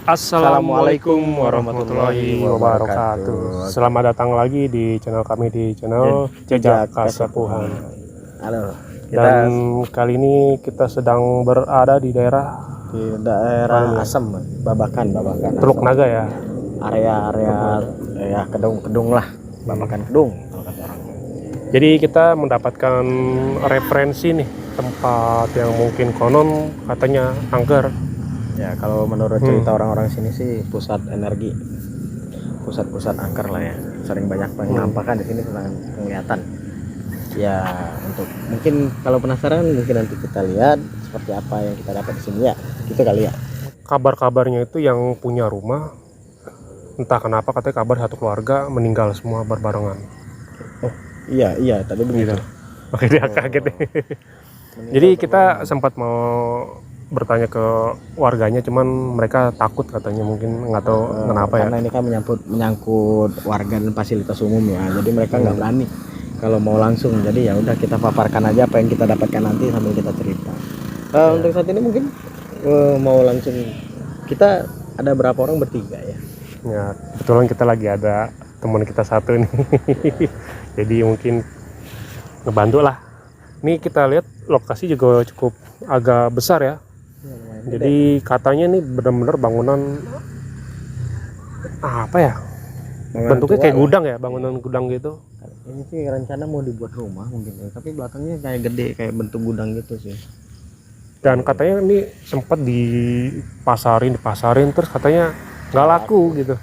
Assalamualaikum warahmatullahi wabarakatuh. Selamat datang lagi di channel kami, di channel Jejak Kasepuhan. Halo. Dan kali ini kita sedang berada di daerah Asem, Babakan. Teluk Naga ya. Area ya kedung lah, Babakan kedung. Jadi kita mendapatkan referensi nih, tempat yang mungkin konon katanya angker. Ya kalau menurut cerita orang-orang sini sih pusat energi, pusat angker lah ya. Sering banyak penampakan di sini tentang penglihatan. Ya untuk mungkin kalau penasaran mungkin nanti kita lihat seperti apa yang kita dapat di sini ya. Gitu kali ya. Kabar-kabarnya itu yang punya rumah, entah kenapa katanya kabar satu keluarga meninggal semua berbarengan. Oh iya tadi begitu. Oke, dia kaget. Jadi kita sempat mau bertanya ke warganya, cuman mereka takut katanya, mungkin nggak tahu kenapa ya. Karena ini kan menyangkut warga dan fasilitas umum ya, jadi mereka nggak berani kalau mau langsung. Jadi ya udah kita paparkan aja apa yang kita dapatkan nanti sambil kita cerita. Untuk saat ini mungkin mau langsung, kita ada berapa orang? Bertiga ya. Ya kebetulan kita lagi ada teman kita satu nih. Jadi mungkin ngebantu lah. Ini kita lihat lokasi juga cukup agak besar ya. Jadi katanya nih benar-benar bangunan apa ya? Bentuknya kayak gudang ya, bangunan gudang gitu. Ini sih rencana mau dibuat rumah mungkin ya, tapi belakangnya kayak gede, kayak bentuk gudang gitu sih. Dan katanya ini sempat dipasarin terus katanya nggak laku gitu.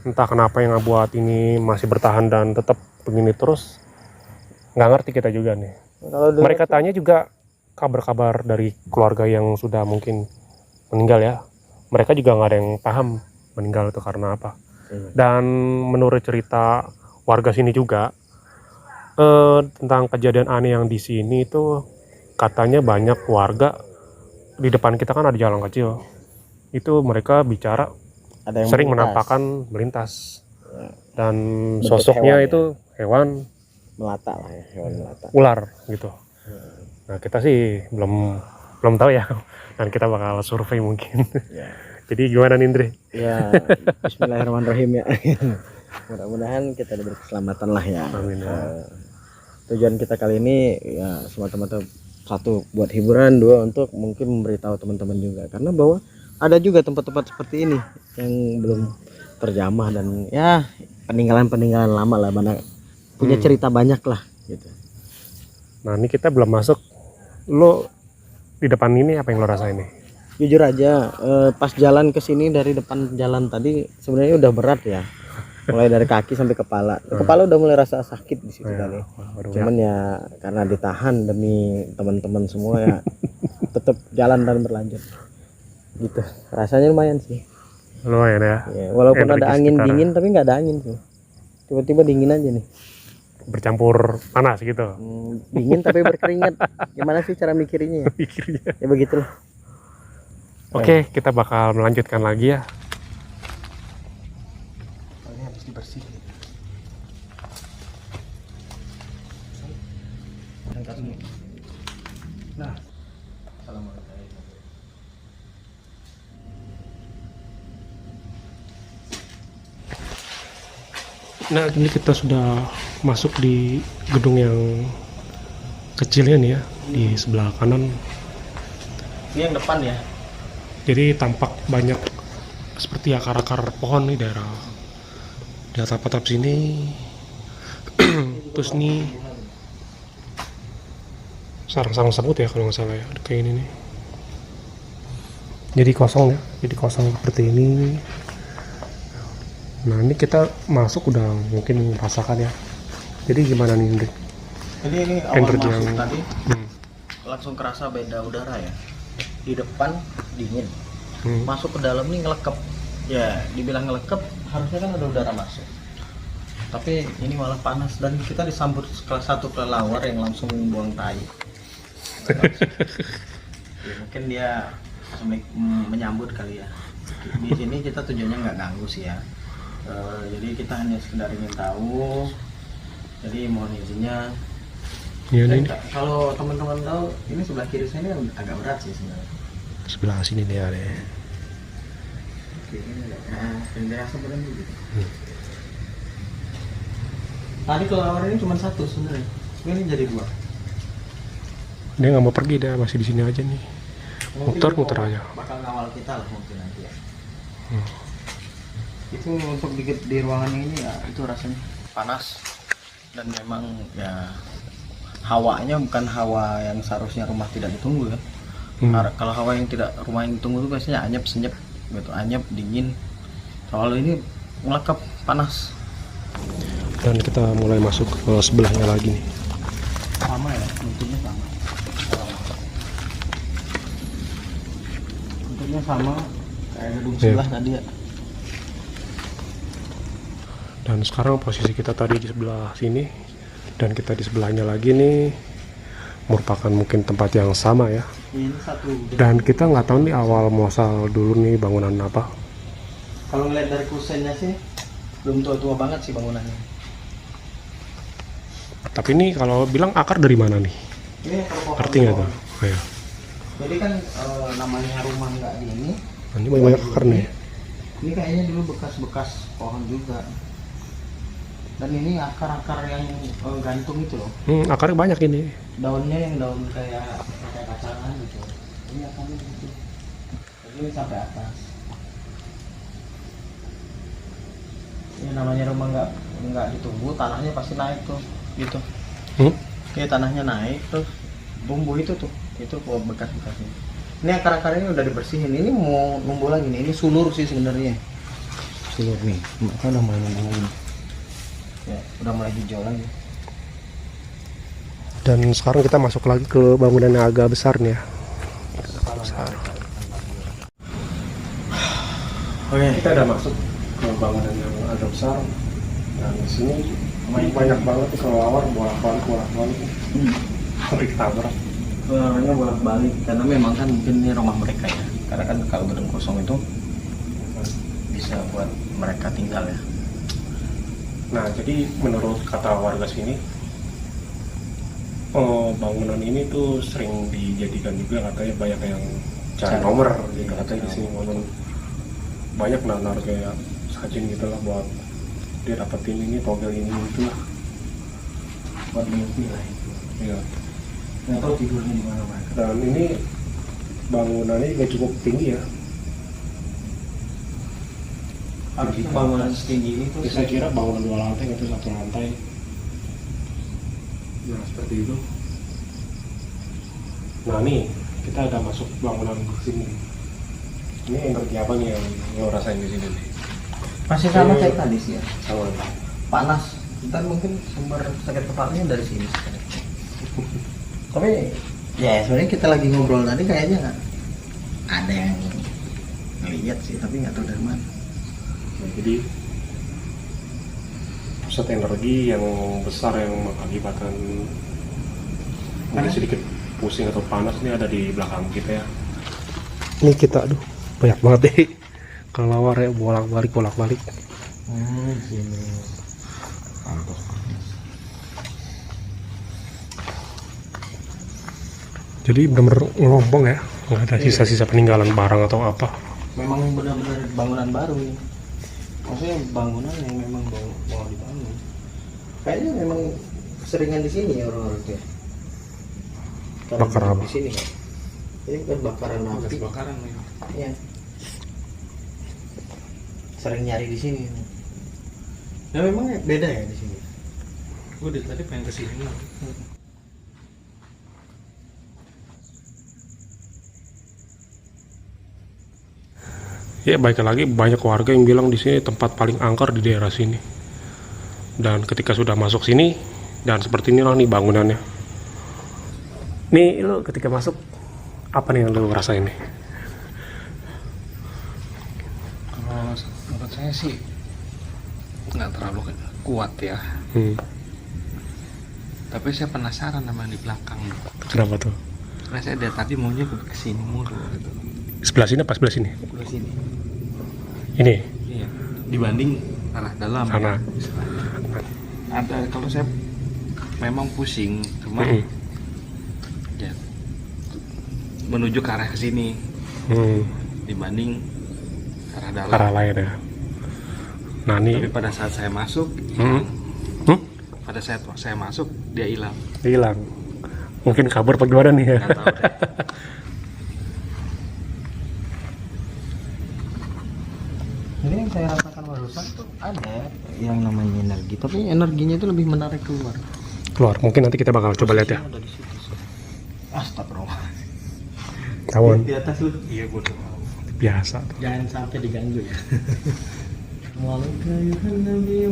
Entah kenapa yang ngebuat ini masih bertahan dan tetap begini terus, nggak ngerti kita juga nih. Mereka tanya juga kabar-kabar dari keluarga yang sudah mungkin meninggal ya, mereka juga nggak ada yang paham meninggal itu karena apa. Dan menurut cerita warga sini juga tentang kejadian aneh yang di sini itu, katanya banyak warga di depan kita kan ada jalan kecil, itu mereka bicara ada yang sering menampakkan melintas dan sosoknya hewan, itu hewan melata lah ya, hewan melata, ular gitu. Nah kita sih belum tahu ya, dan kita bakal survei mungkin. Ya. Jadi gimana Nindri? Ya Bismillahirrahmanirrahim ya. Mudah-mudahan kita diberi keselamatan lah ya. Amin ya. Tujuan kita kali ini ya semata-mata satu buat hiburan, dua untuk mungkin memberitahu teman-teman juga, karena bahwa ada juga tempat-tempat seperti ini yang belum terjamah dan ya peninggalan lama lah, mana punya cerita banyak lah gitu. Nah ini kita belum masuk. Lo di depan ini apa yang lo rasain nih? Jujur aja pas jalan ke sini dari depan jalan tadi sebenarnya udah berat ya, mulai dari kaki sampai kepala. Kepala udah mulai rasa sakit di situ tadi. Cuman ya karena ditahan demi teman-teman semua ya tetap jalan dan berlanjut gitu. Rasanya lumayan sih. Lumayan ya. Walaupun ada angin dingin tapi nggak ada angin sih. Tiba-tiba dingin aja nih. Bercampur panas gitu. Dingin tapi berkeringat. Gimana sih cara mikirnya ya? Ya begitulah. Oke, kita bakal melanjutkan lagi ya. Ini habis dibersihin. Nah, assalamualaikum. Nah, ini kita sudah masuk di gedung yang kecilnya nih ya, di sebelah kanan. Ini yang depan ya. Jadi tampak banyak seperti akar-akar pohon nih daerah di atap-atap sini. Terus nih sarang-sarang semut ya kalau nggak salah ya, kayak ini nih. Jadi kosong ya, jadi kosong seperti ini. Nah ini kita masuk udah mungkin rasakan ya. Jadi gimana nih Indri? Jadi ini awal masuk tadi langsung kerasa beda udara ya. Di depan dingin, masuk ke dalam nih ngelekep. Ya dibilang ngelekep, harusnya kan ada udara masuk. Tapi ini malah panas dan kita disambut satu kelelawar yang langsung buang tai. Ya, mungkin dia menyambut kali ya. Di sini kita tujuannya nggak ganggu sih ya. Jadi kita hanya sekedar ingin tahu. Jadi mohon izinnya. Ya, kalau teman-teman tahu, ini sebelah kiri saya ini agak berat sih sebenarnya. Sebelah sini nih ada. Yang dirasa benar gitu. Tadi kelelawar ini cuma satu sebenarnya. Ini jadi dua. Dia nggak mau pergi, dia masih di sini aja nih. Muter-muter aja. Bakal ngawal kita lah mungkin nanti ya. Itu untuk di ruangan ini ya itu rasanya panas dan memang ya hawanya bukan hawa yang seharusnya rumah tidak ditunggu kan. Kalau hawa yang tidak rumah yang ditunggu itu biasanya anyep senyap gitu, anyep dingin. Kalau ini melekap panas. Dan kita mulai masuk ke sebelahnya lagi nih. Sama ya, bentuknya sama. Bentuknya sama kayak gedung sebelah tadi ya. Dan sekarang posisi kita tadi di sebelah sini dan kita di sebelahnya lagi nih merupakan mungkin tempat yang sama ya. Ini satu. Dan kita nggak tahu nih awal muasal dulu nih bangunan apa. Kalau ngeliat dari kusennya sih belum tua-tua banget sih bangunannya. Tapi ini kalau bilang akar dari mana nih? Ini pohon. Arti nggak tuh? Oh, ya. Jadi kan namanya rumah nggak di ini. Ini banyak akar nih. Ini kayaknya dulu bekas-bekas pohon juga. Dan ini akar-akar yang gantung itu loh. Akarnya banyak ini. Daunnya yang daun kayak kacangan gitu. Ini akarnya gitu. Ini sampai atas. Ini namanya rumah nggak ditunggu, tanahnya pasti naik tuh, gitu. Ini tanahnya naik terus tumbuh itu tuh, itu bekas-bekasnya. Ini akar-akar ini udah dibersihin. Ini mau numbuh lagi nih. Ini sulur sih sebenarnya. Sulur nih. Mereka udah mulai numbuh lagi. Ya, udah mulai hijau lagi. Dan sekarang kita masuk lagi ke bangunan yang agak besar nih ya. Besar. Oke, Kita udah masuk ke bangunan yang agak besar. Dan di sini banyak banget nih kelelawar bolak-balik. Sampai ketabrak. orangnya bolak-balik karena memang kan mungkin ini rumah mereka ya. Karena kan kalau gedung kosong itu bisa buat mereka tinggal ya. Nah, jadi menurut kata warga sini, bangunan ini tuh sering dijadikan juga katanya banyak yang cari nomor gitu katanya di sini banyak nanar kayak sajin gitu lah buat dia dapetin ini togel ini itu lah Buat mimpi lah itu. ya. Nggak tahu tidurnya di mana mereka. Dan ini bangunannya juga cukup tinggi ya. Harusnya bangunan setinggi ini tuh Saya kira bangunan 2 lantai itu 1 lantai. Ya seperti itu. Nah nih kita ada masuk bangunan ke sini. Ini energi apa nih yang lo rasain di sini nih? masih sama kayak tadi sih ya. Sama. Panas. Kita mungkin sumber sakit kepalanya dari sini. Tapi ya sebenarnya kita lagi ngobrol tadi kayaknya nggak ada yang ngeliat sih, tapi nggak tahu dari mana. Nah, jadi pusat energi yang besar yang mengakibatkan mungkin sedikit pusing atau panas ini ada di belakang kita ya. Ini kita aduh banyak banget deh kelelawar ya bolak-balik. Sini. Pantas. Jadi benar-benar ngelompong ya, nggak ada sisa-sisa peninggalan barang atau apa. Memang benar-benar bangunan baru ini. Maksudnya bangunan yang memang mau dibangun. Kayaknya memang keseringan di sini ya orang-orang itu. Bakar apa? Di sini kan. Ini kan bakaran api. Bakaran ya. Iya. Sering nyari di sini. Ya memang beda ya di sini. Gue dari tadi pengen kesini lah. Ya baik lagi banyak warga yang bilang di sini tempat paling angker di daerah sini. Dan ketika sudah masuk sini dan seperti inilah nih bangunannya. Nih lo ketika masuk apa nih yang lo rasain nih? Kalau menurut saya sih nggak terlalu kuat ya. Tapi saya penasaran sama yang di belakang. Kenapa tuh? Karena saya dari tadi maunya ke sini mulu gitu. Sebelah sini apa sebelah sini? Sebelah sini. Ini Iya. Dibanding arah dalam. sana. Ya. Ada kalau saya memang pusing, cuma ya menuju ke arah ke sini dibanding arah dalam. arah lain ya. Nah Tapi ini pada saat saya masuk, pada saat saya masuk dia hilang. hilang. Mungkin kabur apa gimana nih ya? Nggak tahu deh. Ini yang saya rasakan barusan tuh ada yang namanya energi, tapi energinya itu lebih menarik keluar. Keluar. Mungkin nanti kita bakal coba lihat ya. Ada di situ. Astagfirullah. Tawon. Di atas lu. Iya gue tuh. Biasa. Jangan sampai diganggu ya. Waalaikumsalam Nabi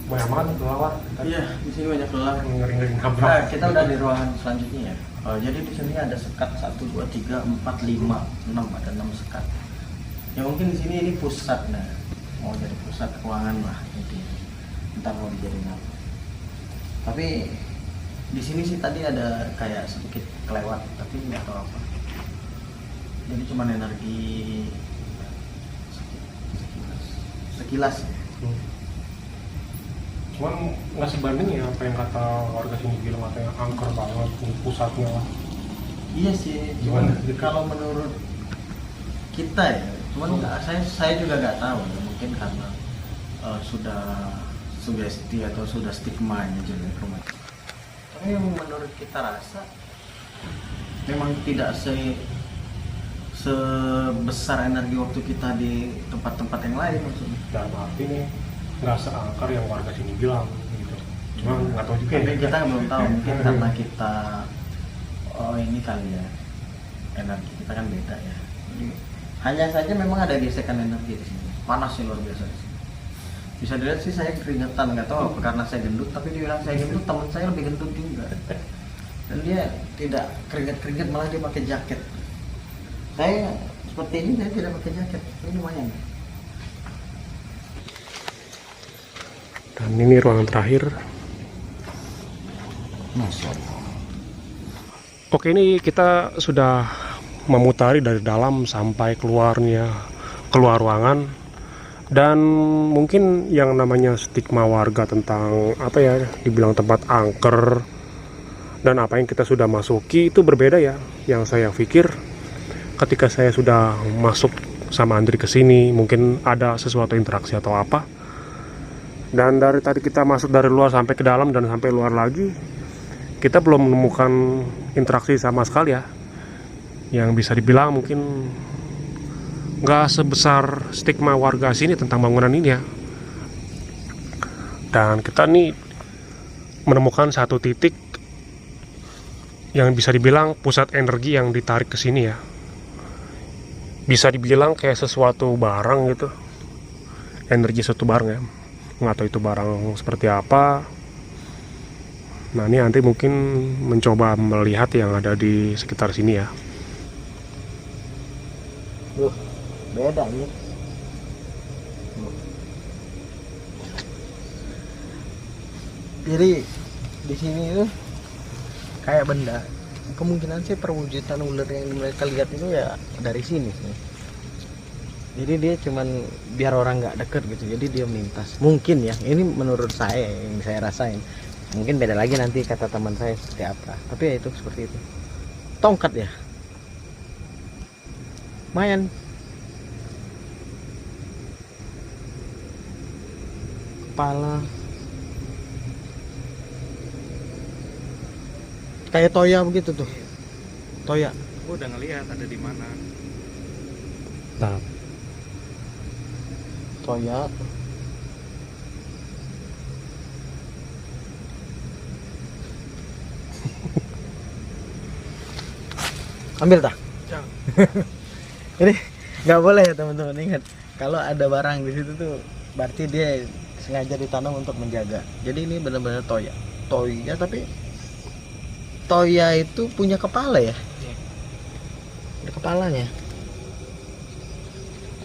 Banyak banget kelawar. Iya, di sini banyak kelelawar. Ngering-ngering Nah, kita udah di ruangan selanjutnya ya. Jadi di sini ada sekat 1, 2, 3, 4, 5, 6, ada 6 sekat. Ya mungkin di sini ini pusat, nah mau jadi pusat ruangan lah intinya. Entar mau dijadiin apa. Tapi di sini sih tadi ada kayak sedikit kelewat, tapi nggak tahu apa. Jadi cuma energi sekilas. Cuman nggak sebanding ya apa yang kata warga sini bilang, katanya angker banget nih pusatnya lah. Iya sih, Gimana? cuman kalau menurut kita ya, cuman saya juga nggak tahu ya, mungkin karena sudah sugesti atau sudah stigmanya jelek rumah. Tapi yang menurut kita rasa memang tidak sebesar energi waktu kita di tempat-tempat yang lain maksudnya. Dalam arti nih nggak seangker yang warga sini bilang gitu. Cuma nggak tahu juga Tapi ya. kita belum tahu, mungkin karena kita ini kali ya, energi kita kan beda ya. Jadi, hanya saja memang ada gesekan energi di sini. Panas sih luar biasa di sini. Bisa dilihat sih saya keringetan, nggak tahu apa karena saya gendut, tapi dia bilang saya gendut, teman saya lebih gendut juga. Dan dia tidak keringet-keringet, malah dia pakai jaket. Saya seperti ini, saya tidak pakai jaket, ini lumayan. Dan ini ruangan terakhir. Masya Allah. Oke, ini kita sudah memutari dari dalam sampai keluar ruangan. Dan mungkin yang namanya stigma warga tentang apa ya, dibilang tempat angker dan apa yang kita sudah masuki itu berbeda ya. Yang saya pikir ketika saya sudah masuk sama Andri ke sini, mungkin ada sesuatu interaksi atau apa. Dan dari tadi kita masuk dari luar sampai ke dalam dan sampai luar lagi, kita belum menemukan interaksi sama sekali ya. Yang bisa dibilang mungkin nggak sebesar stigma warga sini tentang bangunan ini ya. Dan kita nih menemukan satu titik yang bisa dibilang pusat energi yang ditarik ke sini ya. Bisa dibilang kayak sesuatu barang gitu, energi suatu barang ya. Nggak tahu itu barang seperti apa. Nah ini nanti mungkin mencoba melihat yang ada di sekitar sini ya. Beda nih. Jadi di sini itu kayak benda. Kemungkinan sih perwujudan ular yang mereka lihat itu ya dari sini sih. Jadi dia cuman biar orang nggak deket gitu, jadi dia melintas. Mungkin ya, ini menurut saya yang saya rasain. Mungkin beda lagi nanti kata teman saya seperti apa. Tapi ya itu seperti itu. Tongkat ya. Lumayan. Kepala. Kayak toya begitu tuh. Toya. Gue udah ngelihat ada di mana. Nah, Toya. Ambil tak? Jangan. Ini nggak boleh ya teman-teman, ingat kalau ada barang di situ tuh berarti dia sengaja ditanam untuk menjaga. Jadi ini benar-benar toya. Toya tapi toya itu punya kepala ya? Ada kepalanya.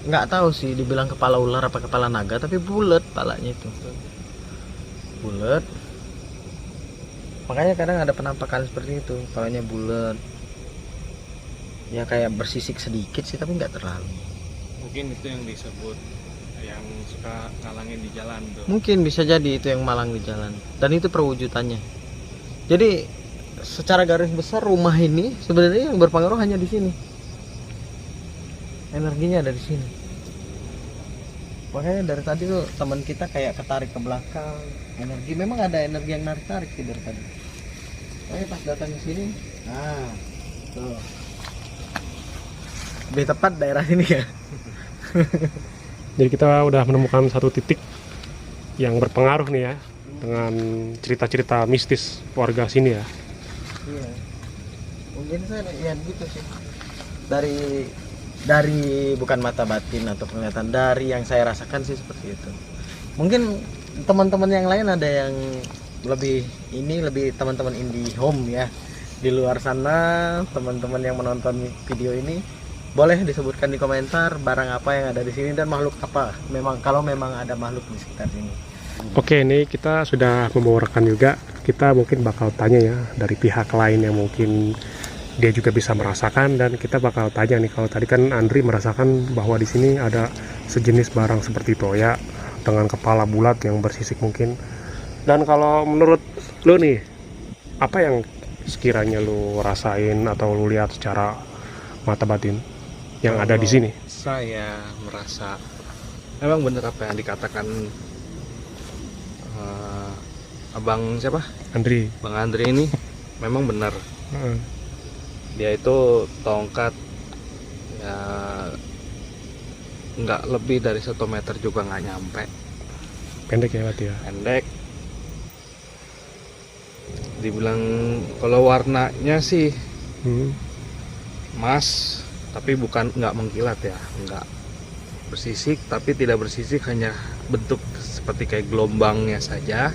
Nggak tahu sih dibilang kepala ular apa kepala naga, tapi bulat kepalanya itu. Bulat. Makanya kadang ada penampakan seperti itu, kepalanya bulat. Ya kayak bersisik sedikit sih, tapi nggak terlalu. Mungkin itu yang disebut yang suka ngalangin di jalan tuh. Mungkin bisa jadi itu yang malang di jalan. Dan itu perwujudannya. Jadi secara garis besar rumah ini sebenarnya yang berpengaruh hanya di sini. Energinya ada di sini. Makanya dari tadi tuh teman kita kayak ketarik ke belakang. Energi memang ada energi yang narik sih dari tadi. Makanya pas datang ke sini, nah, tuh. Lebih tepat daerah sini ya. Jadi kita udah menemukan satu titik yang berpengaruh nih ya dengan cerita-cerita mistis warga sini ya. Iya. Mungkin saya lihat gitu sih. Dari bukan mata batin atau penglihatan, dari yang saya rasakan sih seperti itu. Mungkin teman-teman yang lain ada yang lebih teman-teman indie home ya. Di luar sana, teman-teman yang menonton video ini boleh disebutkan di komentar barang apa yang ada di sini dan makhluk apa. Kalau memang ada makhluk di sekitar sini. Oke, ini kita sudah membawakan juga. Kita mungkin bakal tanya ya dari pihak lain yang mungkin dia juga bisa merasakan, dan kita bakal tanya nih, kalau tadi kan Andri merasakan bahwa di sini ada sejenis barang seperti toya dengan kepala bulat yang bersisik mungkin. Dan kalau menurut lu nih, apa yang sekiranya lu rasain atau lu lihat secara mata batin yang ada di sini? Saya merasa memang benar apa yang dikatakan abang siapa? Andri. Bang Andri ini memang benar. Dia itu tongkat ya nggak lebih dari 1 meter juga nggak nyampe. Pendek ya berarti ya? Pendek. Dibilang kalau warnanya sih emas, tapi bukan nggak mengkilat ya, nggak bersisik, tapi tidak bersisik, hanya bentuk seperti kayak gelombangnya saja.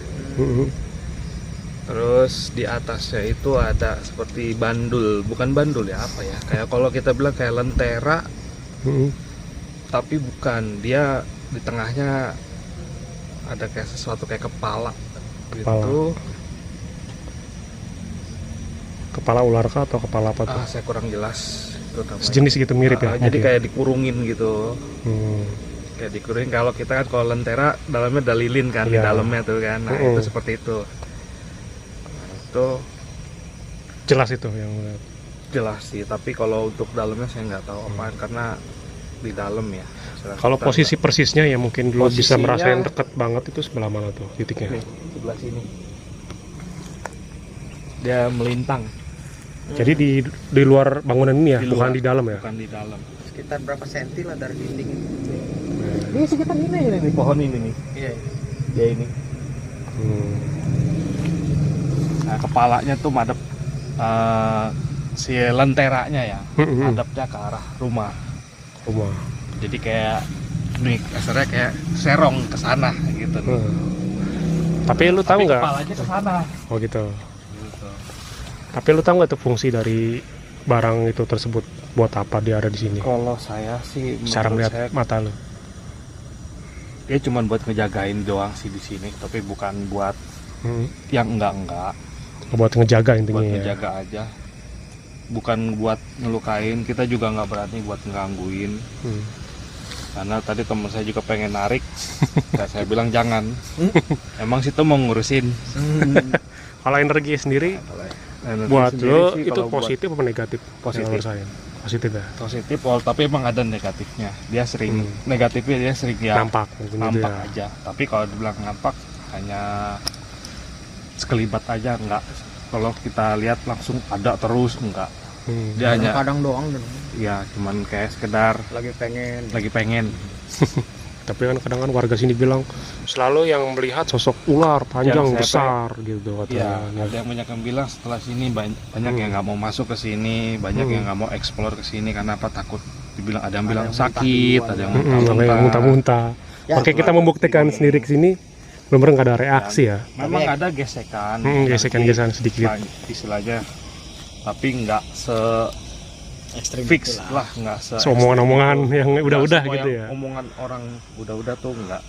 Terus di atasnya itu ada seperti bandul, bukan bandul ya, apa ya, kayak kalau kita bilang kayak lentera, tapi bukan, dia di tengahnya ada kayak sesuatu kayak kepala gitu. Kepala ular kah atau kepala apa tuh? Saya kurang jelas itu namanya. Sejenis gitu mirip ya? Jadi mungkin? kayak dikurungin gitu. Kayak dikurungin. Kalau kita kan kalau lentera dalamnya ada lilin kan, di Iya. dalamnya tuh kan. Nah, itu seperti itu. Itu Jelas itu yang jelas sih, tapi kalau untuk dalamnya saya nggak tahu apaan, karena di dalam ya. kalau Kita posisi persisnya ya mungkin lu bisa Posisinya- merasain deket banget itu sebelah mana tuh titiknya? nih, sebelah sini dia melintang, Jadi di luar bangunan ini ya, Di bukan luar. di dalam ya? bukan di dalam. Sekitar berapa senti lah dari dinding. Ini sekitar ini pohon ini nih, Iya. dia ini. Nah, kepalanya tuh madep si lenteranya ya, madepnya ke arah rumah. Rumah. Jadi kayak nih kasarnya kayak serong ke sana gitu nih. Tapi lu tahu nggak? Kepalanya ke sana. Oh gitu. Gitu. Tapi lu tahu nggak tuh fungsi dari barang itu tersebut, buat apa dia ada di sini? Kalau saya sih Cara menurut melihat saya mata lu. dia cuma buat ngejagain doang sih di sini, tapi bukan buat yang enggak. Buat ngejaga intinya Buat ya. ngejaga aja. Bukan buat ngelukain, kita juga nggak berani buat ngangguin. Karena tadi teman saya juga pengen narik, nggak, saya bilang jangan. Emang situ mau ngurusin. Kalau energi sendiri Energi buat sendiri lu sih itu kalau buat positif apa negatif? Positif. Yang lu rasain? Positif ya. positif, tapi emang ada negatifnya. Dia sering negatifnya, dia sering ya Nampak mungkin gitu nampak ya. aja. Tapi kalau dibilang nampak hanya sekelibat aja, enggak. Kalau kita lihat langsung ada terus, enggak. Dia hanya Kadang doang dan ya cuman kayak sekedar lagi pengen. lagi pengen. Tapi kan kadang kan warga sini bilang selalu yang melihat sosok ular panjang Yang saya besar gitu Ya, katanya. ada yang banyak yang bilang setelah sini banyak yang nggak mau masuk ke sini, banyak yang nggak mau explore ke sini karena apa, takut dibilang, ada yang bilang yang sakit, muntah ada yang Ada yang muntah-muntah. muntah-muntah. Ya, Oke, kita setelah membuktikan kesini. sendiri ke sini benar-benar nggak ada reaksi ya. Memang ada gesekan, Gesekan-gesekan sedikit. istilahnya, tapi nggak se Ekstrim fix itulah. lah, nggak se Omongan-omongan yang Nggak udah-udah semua gitu yang ya. omongan orang udah-udah tuh nggak.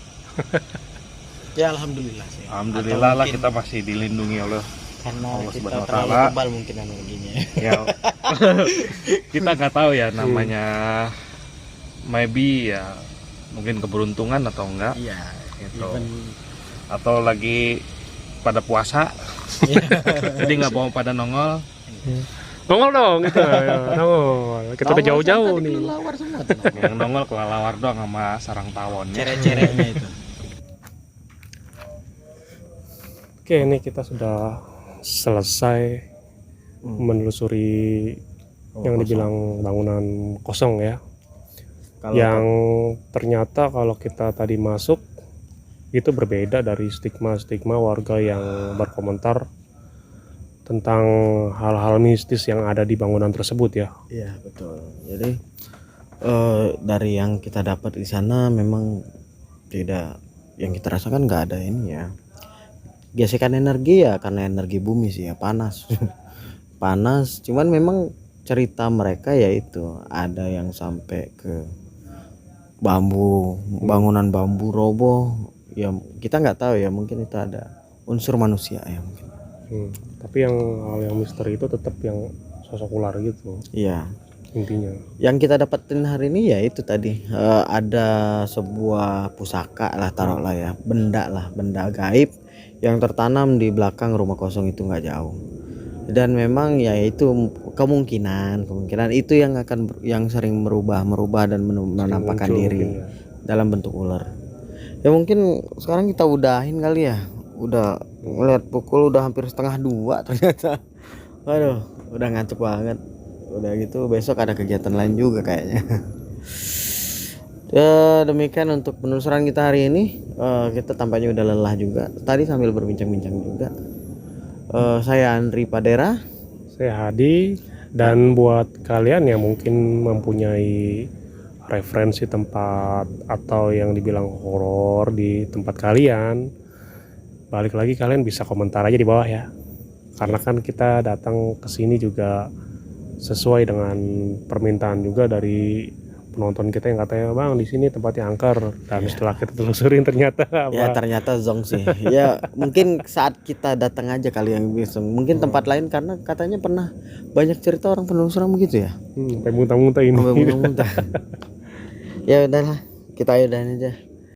Ya alhamdulillah sih. Alhamdulillah Atau lah, mungkin kita masih dilindungi oleh karena Allah kita Subhanahu wa terlalu Ta'ala. tebal mungkin energinya. ya. Kita nggak tahu ya, namanya maybe ya mungkin keberuntungan atau enggak Iya. gitu. Even Atau lagi pada puasa Jadi nggak mau pada nongol. Nongol dong itu, ya, nongol. Kita udah jauh-jauh nih. Kelelawar semua tuh. Yang nongol kelelawar doang sama sarang tawon. Cere-cerenya itu. Oke, ini kita sudah selesai menelusuri yang dibilang bangunan kosong ya. Yang ternyata kalau kita tadi masuk itu berbeda dari stigma-stigma warga yang berkomentar tentang hal-hal mistis yang ada di bangunan tersebut ya. Iya betul. Jadi dari yang kita dapat di sana memang tidak, yang kita rasakan nggak ada ini ya. Gesekan energi ya karena energi bumi sih ya, panas. Panas. Cuman memang cerita mereka yaitu ada yang sampai ke bangunan bambu roboh. Ya kita nggak tahu ya, mungkin itu ada unsur manusia ya mungkin. Tapi yang hal yang misteri itu tetap yang sosok ular gitu Iya. intinya. Yang kita dapetin hari ini ya itu tadi ada sebuah pusaka lah, taruhlah ya, benda gaib yang tertanam di belakang rumah kosong itu nggak jauh. Dan memang ya itu kemungkinan itu yang sering merubah dan menampakkan diri dalam bentuk ular. Ya mungkin sekarang kita udahin kali ya. Udah ngeliat pukul udah hampir 1:30 ternyata. Waduh, udah ngantuk banget. Udah gitu besok ada kegiatan lain juga kayaknya. Ya, demikian untuk penelusuran kita hari ini. Kita tampaknya udah lelah juga. Tadi sambil berbincang-bincang juga. Saya Andri Padera. Saya Hadi. Dan buat kalian yang mungkin mempunyai referensi tempat atau yang dibilang horor di tempat kalian, balik lagi kalian bisa komentar aja di bawah ya. Karena kan kita datang ke sini juga sesuai dengan permintaan juga dari penonton kita yang katanya, "Bang, di sini tempatnya angker." Dan setelah kita telusurin ternyata Ya ternyata zong sih. Ya mungkin saat kita datang aja kali yang bisa. Mungkin tempat lain karena katanya pernah banyak cerita orang penelusuran begitu ya. sampai muntah-muntah ini. Ya udahlah, kita udahin aja.